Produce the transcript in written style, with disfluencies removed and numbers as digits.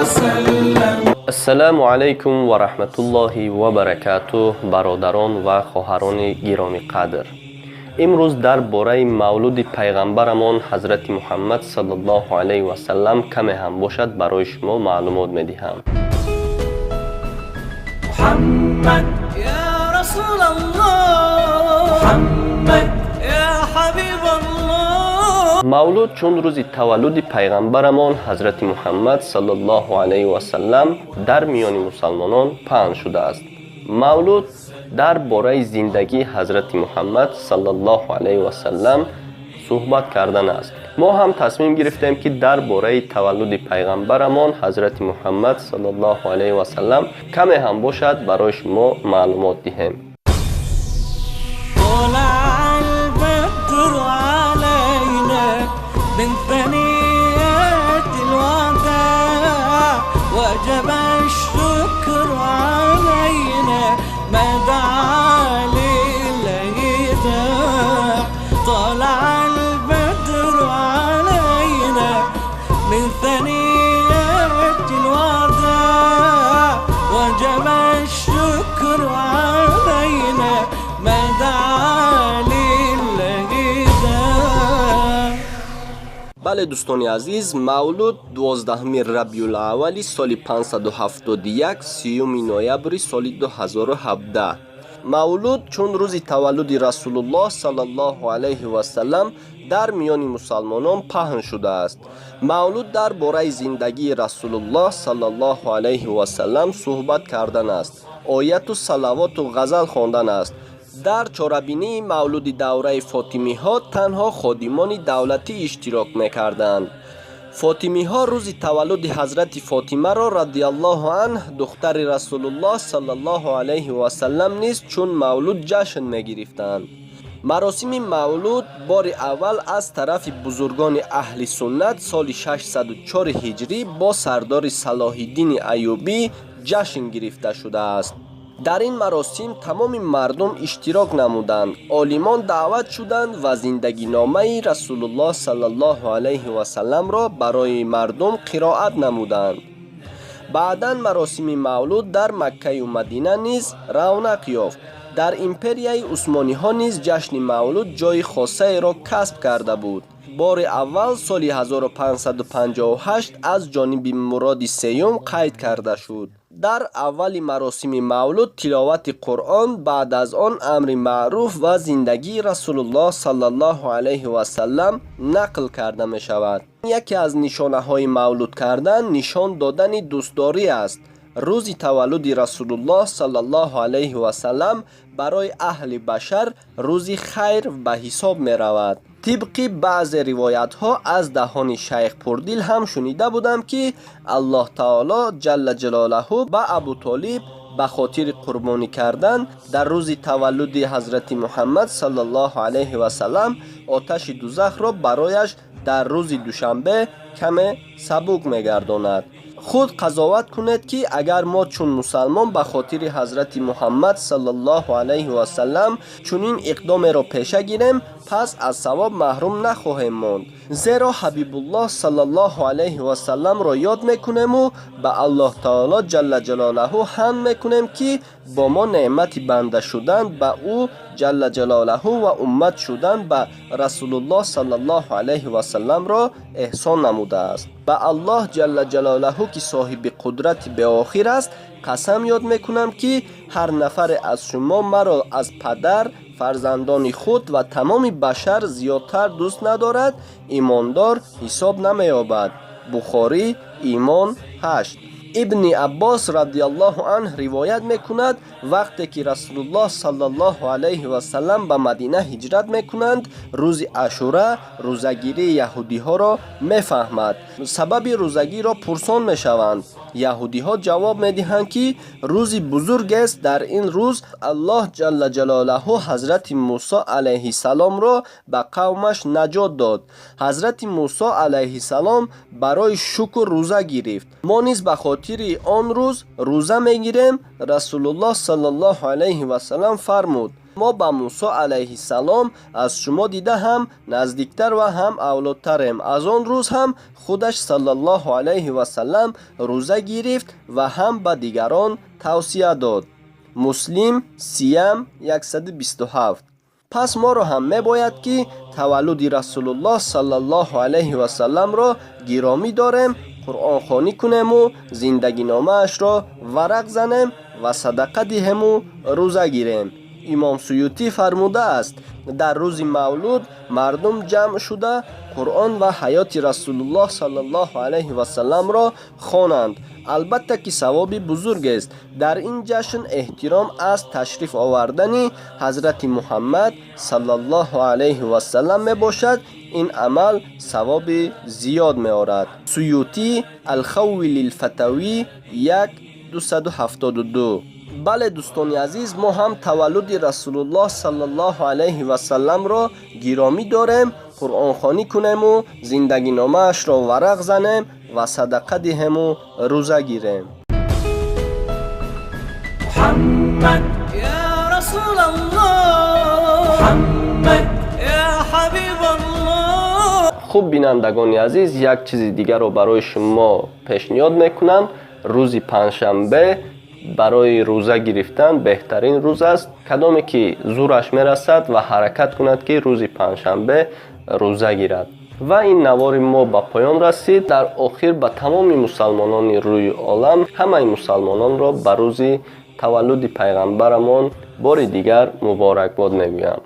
وسلم. السلام علیکم و رحمت الله و برکاته. برادران و خواهران گرامی قدر، امروز در باره مولود پیغمبرمان حضرت محمد صلی الله علیه و سلم کمی هم باشد برای شما معلومات می‌دهم. محمد یا رسول الله، محمد یا حبیب الله. مولود چون روز تولد پیغمبرمان حضرت محمد صلی الله علیه و سلم در میان مسلمانان پهن شده است. مولود در باره زندگی حضرت محمد صلی الله علیه و سلم صحبت کردن است. ما هم تصمیم گرفتیم که در باره تولد پیغمبرمان حضرت محمد صلی الله علیه و سلم کمی هم باشد برای شما معلومات دهیم. من ثنيات الوداع وجب الشكر علينا ما دعا للهداع. طلع البدر علينا من ثنيات الوداع وجب الشكر علينا ما دعا للهداع. بله دوستان عزیز، مولود 12 ربیع الاول سال 571 30 نوامبر سال 2017. مولود چون روز تولد رسول الله صلی الله علیه و سلم در میان مسلمانان پهن شده است. مولود در باره زندگی رسول الله صلی الله علیه و سلم صحبت کردن است. آیت و صلوات و غزل خواندن است. در چاره‌بینی مولود دوره فاطمی ها تنها خادمان دولتی اشتراک میکردند. فاطمی ها روز تولد حضرت فاطمه را رضی الله عنه دختر رسول الله صلی الله علیه و سلم نیز چون مولود جشن میگرفتند. مراسم مولود بار اول از طرف بزرگان اهل سنت سال 604 هجری با سردار صلاح الدین ایوبی جشن گرفته شده است. در این مراسم تمام مردم اشتراک نمودند. عالمان دعوت شدند و زندگی نامه رسول الله صلی الله علیه و سلم را برای مردم قرائت نمودند. بعداً مراسم مولود در مکه و مدینه نیز رونق یافت. در امپریای عثمانی ها نیز جشن مولود جای خاصه را کسب کرده بود. بار اول سال 1558 از جانب مراد سیوم قید کرده شد. در اول مراسم مولود تلاوت قرآن، بعد از آن امر معروف و زندگی رسول الله صلی الله علیه و سلم نقل کرده می شود. یکی از نشانه های مولود کردن نشان دادن دوستداری است. روز تولد رسول الله صلی الله علیه و سلم برای اهل بشر روزی خیر به حساب می رود. طبق بعض روایت ها از دهان شیخ پردیل هم شنیده بودم که الله تعالی جل جلاله به ابو طالب به خاطر قربانی کردن در روز تولد حضرت محمد صلی الله علیه و سلم آتش دوزخ را برایش در روز دوشنبه کمی سبک می‌گرداند. خود قضاوت کنید که اگر ما چون مسلمان به خاطر حضرت محمد صلی الله علیه و سلم چنین اقدام را پیشه گیریم، پس از ثواب محروم نخواهیم ماند. زیرا حبیب الله صلی الله علیه و سلم را یاد میکنیم و به الله تعالی جل جلاله حمد میکنیم که با ما نعمت بنده شدن به او جل جلاله و امت شدن به رسول الله صلی الله علیه و سلم را احسان نموده است. به الله جل جلاله که صاحب قدرت به آخر است قسم یاد میکنم که هر نفر از شما مرا از پدر، فرزندان خود و تمام بشر زیادتر دوست ندارد، ایماندار حساب نمی‌یابد. بخاری ایمان 8. ابن عباس رضی الله عنه روایت میکند وقتی که رسول الله صلی الله علیه و سلم به مدینه هجرت میکنند روز عاشورا روزگیری یهودی ها را میفهمد. سبب روزگی را پرسان میشوند. یهودی ها جواب میدهند که روزی بزرگ است. در این روز الله جل جلاله حضرت موسی علیه السلام را به قومش نجات داد. حضرت موسی علیه السلام برای شکر روزه گرفت. ما نیز به خاطر آن روز روزه میگیریم. رسول الله صلی الله علیه و سلم فرمود ما با موسی علیه السلام از شما دیده هم نزدیکتر و هم اولادتریم. از آن روز هم خودش صلی الله علیه و سلم روزه گرفت و هم به دیگران توصیه داد. مسلم سیم 127. پس ما را هم می باید که تولد رسول الله صلی الله علیه و سلم را گرامی داریم، قرآن خوانی کنیم و زندگی نامه اش را ورق زنیم و صدقه دهیم و روزه گیریم. امام سیوطی فرموده است در روز مولود مردم جمع شده قرآن و حیات رسول الله صلی الله علیه و سلم را خوانند. البته که ثواب بزرگ است. در این جشن احترام از تشریف آوردن حضرت محمد صلی الله علیه و سلم می باشد. این عمل ثواب زیاد می آورد. سیوطی الخویل الفتاوی 1272. بله دوستان عزیز، ما هم تولد رسول الله صلی الله علیه و سلم را گرامی داریم، قرآن خوانی کنیم و زندگی نامه اش را ورق زنیم و صدقه دهیم و روزه گیریم. محمد یا رسول الله، محمد یا حبیب الله. خوب بینندگان عزیز، یک چیز دیگر رو برای شما پیشنهاد میکنم. روز پنجشنبه برای روزه گرفتن بهترین روز است. کدامی که زورش میرسد و حرکت کند که روز پنجشنبه روزه گیرد. و این نوار ما به پایان رسید. در آخر به تمام مسلمانان روی عالم، همه مسلمانان را به روز تولد پیغمبرمان بار دیگر مبارکباد میگویم.